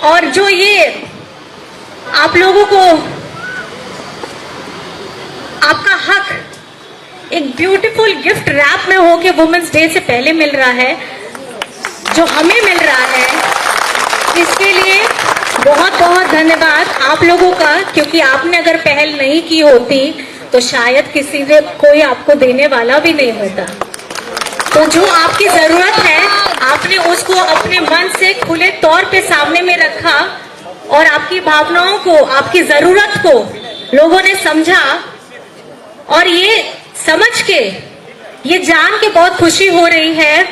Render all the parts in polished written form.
और जो ये आप लोगों को आपका हक एक ब्यूटीफुल गिफ्ट रैप में होके वुमेन्स डे से पहले मिल रहा है, जो हमें मिल रहा है, इसके लिए बहुत बहुत धन्यवाद आप लोगों का। क्योंकि आपने अगर पहल नहीं की होती तो शायद किसी ने कोई आपको देने वाला भी नहीं होता। तो जो आपकी जरूरत है आपने उसको अपने मन से खुले तौर पे सामने में रखा और आपकी भावनाओं को, आपकी जरूरत को लोगों ने समझा। और ये समझ के, ये जान के बहुत खुशी हो रही है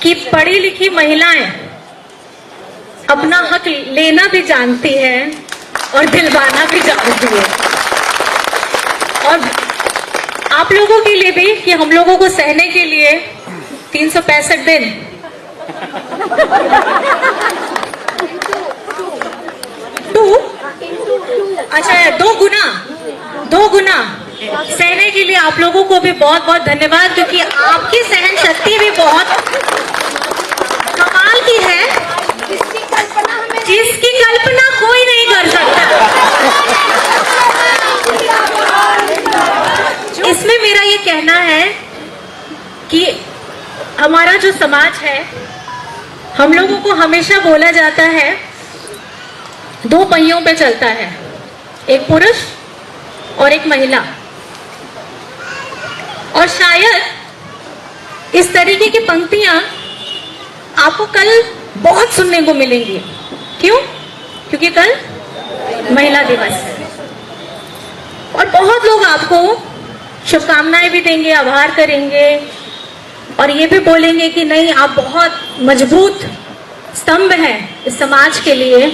कि पढ़ी लिखी महिलाएं अपना हक लेना भी जानती है और दिलवाना भी जानती है। और आप लोगों के लिए भी कि हम लोगों को सहने के लिए 365 दिन अच्छा 2 गुना सहने के लिए आप लोगों को भी बहुत बहुत धन्यवाद। क्योंकि आपकी सहन शक्ति भी बहुत कमाल की है, जिसकी कल्पना कोई नहीं कर सकता। इसमें मेरा ये कहना है कि हमारा जो समाज है, हम लोगों को हमेशा बोला जाता है 2 पहियों पे चलता है, एक पुरुष और एक महिला। और शायद इस तरीके की पंक्तियां आपको कल बहुत सुनने को मिलेंगी। क्यों? क्योंकि कल महिला दिवस है और बहुत लोग आपको शुभकामनाएं भी देंगे, आभार करेंगे और ये भी बोलेंगे कि नहीं, आप बहुत मजबूत स्तंभ हैं इस समाज के लिए।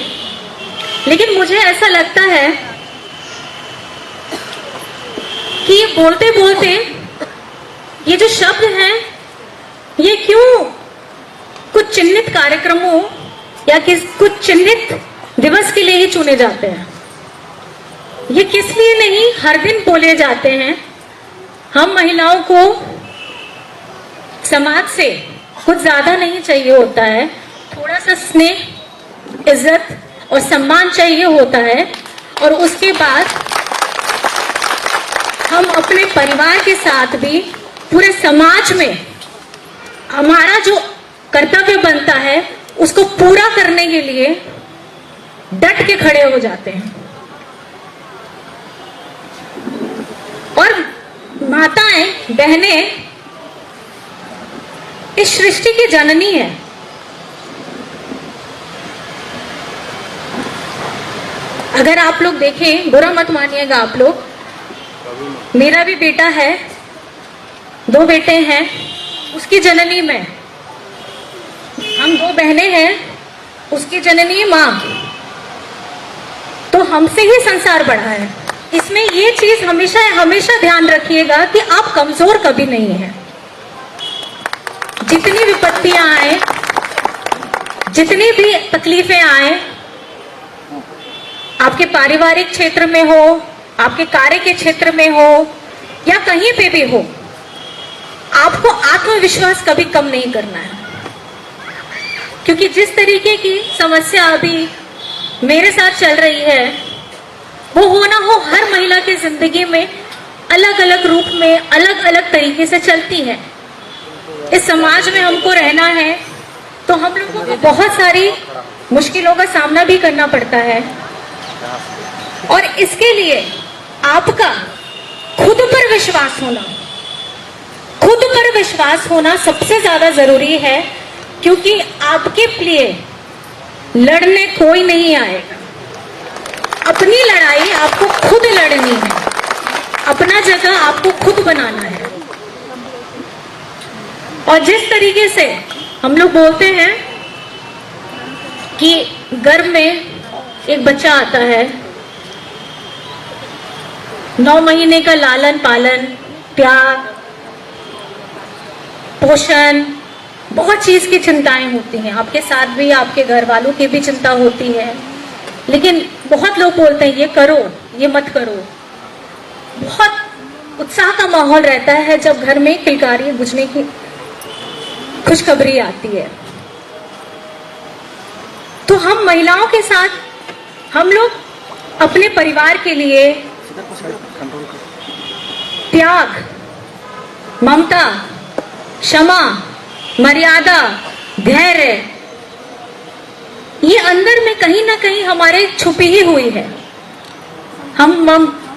लेकिन मुझे ऐसा लगता है कि ये बोलते बोलते ये जो शब्द हैं, ये क्यों कुछ चिन्हित कार्यक्रमों या कुछ चिन्हित दिवस के लिए ही चुने जाते हैं? ये किस लिए नहीं हर दिन बोले जाते हैं? हम महिलाओं को समाज से कुछ ज्यादा नहीं चाहिए होता है, थोड़ा सा स्नेह, इज्जत और सम्मान चाहिए होता है। और उसके बाद हम अपने परिवार के साथ भी पूरे समाज में हमारा जो कर्तव्य बनता है उसको पूरा करने के लिए डट के खड़े हो जाते हैं। और माताएं, बहनें इस सृष्टि की जननी है। अगर आप लोग देखें, बुरा मत मानिएगा आप लोग, मेरा भी बेटा है, 2 बेटे हैं, उसकी जननी मैं, हम 2 बहनें हैं, उसकी जननी माँ। तो हमसे ही संसार बढ़ा है। इसमें ये चीज हमेशा हमेशा ध्यान रखिएगा कि आप कमजोर कभी नहीं हैं। जितनी विपत्तियां आए, जितनी भी तकलीफें आए, आपके पारिवारिक क्षेत्र में हो, आपके कार्य के क्षेत्र में हो या कहीं पे भी हो, आपको आत्मविश्वास कभी कम नहीं करना है। क्योंकि जिस तरीके की समस्या अभी मेरे साथ चल रही है, वो हो ना हो हर महिला की जिंदगी में अलग अलग रूप में, अलग अलग तरीके से चलती है। इस समाज में हमको रहना है तो हम लोगों को बहुत सारी मुश्किलों का सामना भी करना पड़ता है। और इसके लिए आपका खुद पर विश्वास होना सबसे ज्यादा जरूरी है। क्योंकि आपके लिए लड़ने कोई नहीं आएगा। अपनी लड़ाई आपको खुद लड़नी है, अपना जगह आपको खुद बनाना है। और जिस तरीके से हम लोग बोलते हैं कि गर्भ में एक बच्चा आता है, 9 महीने का लालन पालन, प्यार, पोषण, बहुत चीज की चिंताएं होती हैं। आपके साथ भी आपके घर वालों की भी चिंता होती है। लेकिन बहुत लोग बोलते हैं ये करो, ये मत करो। बहुत उत्साह का माहौल रहता है जब घर में किलकारी बुझने की खुशखबरी आती है। तो हम महिलाओं के साथ हम लोग अपने परिवार के लिए त्याग, ममता, क्षमा, मर्यादा, धैर्य, ये अंदर में कहीं ना कहीं हमारे छुपी ही हुई है। हम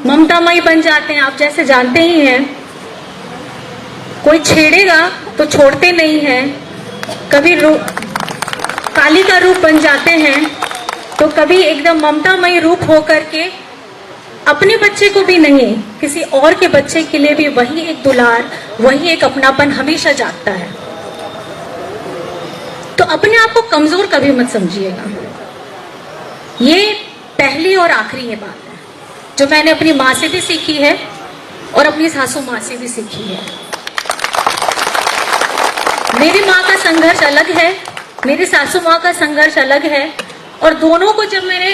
ममतामयी बन जाते हैं, आप जैसे जानते ही हैं। कोई छेड़ेगा तो छोड़ते नहीं हैं, कभी काली का रूप बन जाते हैं, तो कभी एकदम ममतामयी रूप होकर के अपने बच्चे को भी नहीं, किसी और के बच्चे के लिए भी वही एक दुलार, वही एक अपनापन हमेशा जागता है। तो अपने आप को कमजोर कभी मत समझिएगा। ये पहली और आखिरी ये बात है जो मैंने अपनी माँ से भी सीखी है और अपनी सासू माँ से भी सीखी है। मेरी माँ का संघर्ष अलग है, मेरी सासू माँ का संघर्ष अलग है, और दोनों को जब मैंने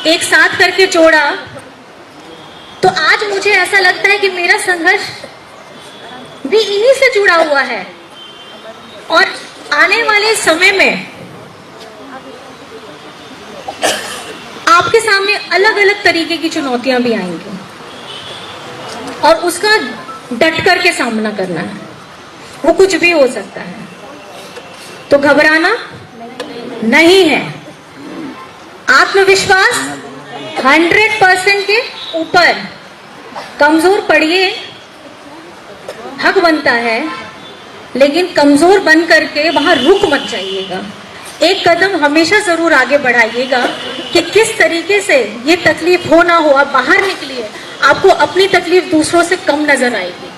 एक साथ करके जोड़ा तो आज मुझे ऐसा लगता है कि मेरा संघर्ष भी इन्हीं से जुड़ा हुआ है। और आने वाले समय में आपके सामने अलग अलग तरीके की चुनौतियां भी आएंगी और उसका डट करके सामना करना है। वो कुछ भी हो सकता है, तो घबराना नहीं है। आत्मविश्वास 100% के ऊपर। कमजोर पड़िए, हक बनता है, लेकिन कमजोर बन करके वहां रुक मत जाइएगा। एक कदम हमेशा जरूर आगे बढ़ाइएगा कि किस तरीके से ये तकलीफ हो ना हो, आप बाहर निकलिए, आपको अपनी तकलीफ दूसरों से कम नजर आएगी।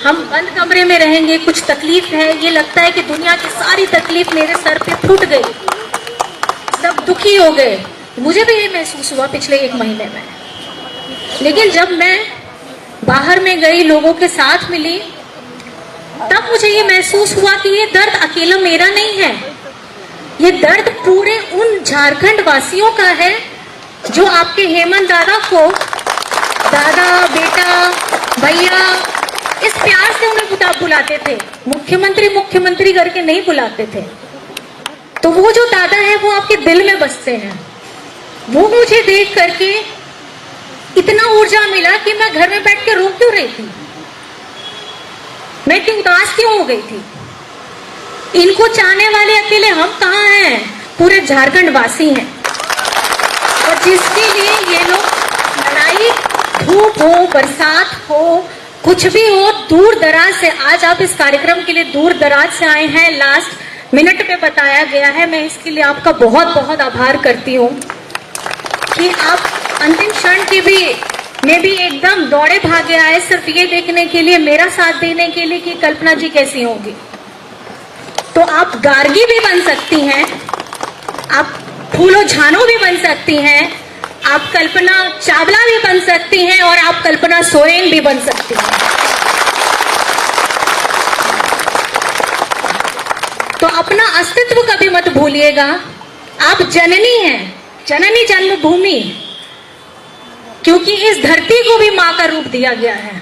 हम बंद कमरे में रहेंगे, कुछ तकलीफ है, ये लगता है कि दुनिया की सारी तकलीफ मेरे सर पे फूट गई, सब दुखी हो गए। मुझे भी ये महसूस हुआ पिछले 1 महीने में। लेकिन जब मैं बाहर में गई, लोगों के साथ मिली, तब मुझे ये महसूस हुआ कि ये दर्द अकेला मेरा नहीं है, ये दर्द पूरे उन झारखंड वासियों का है जो आपके हेमंत दादा को दादा, बेटा, भैया इस प्यार से उन्हें बुलाते थे। मुख्यमंत्री मुख्यमंत्री करके नहीं बुलाते थे। तो वो जो दादा है वो आपके दिल में बसते हैं। वो मुझे देख करके इतना ऊर्जा मिला कि मैं घर में बैठ के रो क्यों रही थी, मैं इतनी उदास क्यों हो गई थी। इनको चाहने वाले अकेले हम कहाँ हैं, पूरे झारखंड वासी हैं। और जिसके लिए ये लोग लड़ाई, धूप हो, बरसात हो, कुछ भी हो, दूर दराज से, आज आप इस कार्यक्रम के लिए दूर दराज से आए हैं, लास्ट मिनट पे बताया गया है। मैं इसके लिए आपका बहुत बहुत आभार करती हूँ कि आप अंतिम क्षण की भी में भी एकदम दौड़े भागे आए सिर्फ ये देखने के लिए, मेरा साथ देने के लिए कि कल्पना जी कैसी होंगी। तो आप गार्गी भी बन सकती हैं, आप फूलो झानो भी बन सकती हैं, आप कल्पना चावला भी बन सकती हैं, और आप कल्पना सोरेन भी बन सकती हैं। तो अपना अस्तित्व कभी मत भूलिएगा। आप जननी हैं, जननी जन्मभूमि, क्योंकि इस धरती को भी मां का रूप दिया गया है।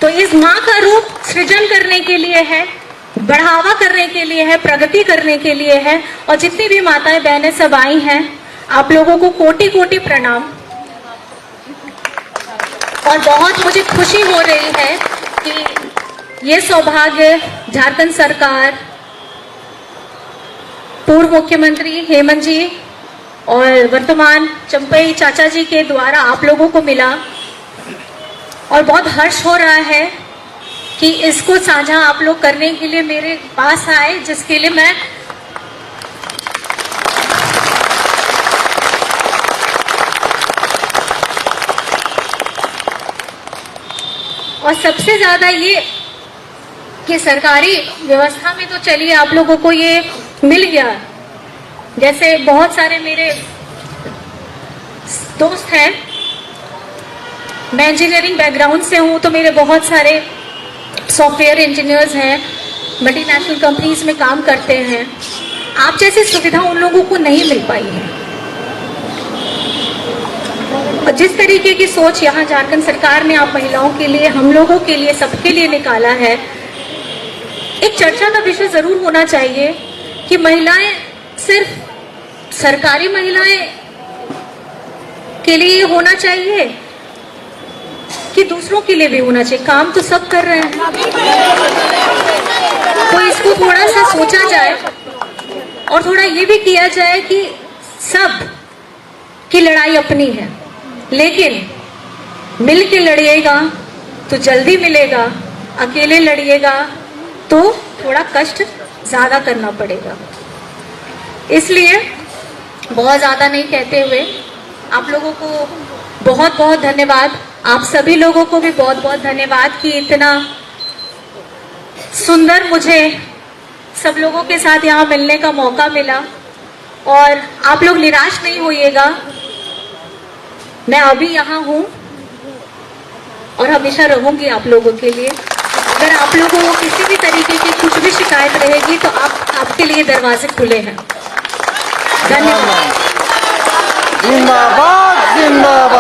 तो इस मां का रूप सृजन करने के लिए है, बढ़ावा करने के लिए है, प्रगति करने के लिए है। और जितनी भी माताएं बहनें सब आई हैं, आप लोगों को कोटि कोटि प्रणाम। और बहुत मुझे खुशी हो रही है कि ये सौभाग्य झारखंड सरकार, पूर्व मुख्यमंत्री हेमंत जी और वर्तमान चंपई चाचा जी के द्वारा आप लोगों को मिला। और बहुत हर्ष हो रहा है कि इसको साझा आप लोग करने के लिए मेरे पास आए, जिसके लिए मैं और सबसे ज्यादा ये कि सरकारी व्यवस्था में तो चलिए आप लोगों को ये मिल गया। जैसे बहुत सारे मेरे दोस्त हैं, मैं इंजीनियरिंग बैकग्राउंड से हूं, तो मेरे बहुत सारे सॉफ्टवेयर इंजीनियर्स हैं, मल्टीनेशनल कंपनीज में काम करते हैं। आप जैसी सुविधा उन लोगों को नहीं मिल पाई है। और जिस तरीके की सोच यहाँ झारखंड सरकार ने आप महिलाओं के लिए, हम लोगों के लिए, सबके लिए निकाला है, एक चर्चा का विषय जरूर होना चाहिए कि महिलाएं सिर्फ सरकारी महिलाएं के लिए होना चाहिए कि दूसरों के लिए भी होना चाहिए? काम तो सब कर रहे हैं, तो इसको थोड़ा सा सोचा जाए और थोड़ा ये भी किया जाए कि सब की लड़ाई अपनी है, लेकिन मिल के लड़िएगा तो जल्दी मिलेगा, अकेले लड़िएगा तो थोड़ा कष्ट ज्यादा करना पड़ेगा। इसलिए बहुत ज्यादा नहीं कहते हुए आप लोगों को बहुत बहुत धन्यवाद। आप सभी लोगों को भी बहुत बहुत धन्यवाद कि इतना सुंदर मुझे सब लोगों के साथ यहाँ मिलने का मौका मिला। और आप लोग निराश नहीं होइएगा, मैं अभी यहाँ हूँ और हमेशा रहूंगी आप लोगों के लिए। अगर आप लोगों को किसी भी तरीके की कुछ भी शिकायत रहेगी तो आपके लिए दरवाजे खुले हैं। धन्यवाद। जिंदाबाद जिंदाबाद।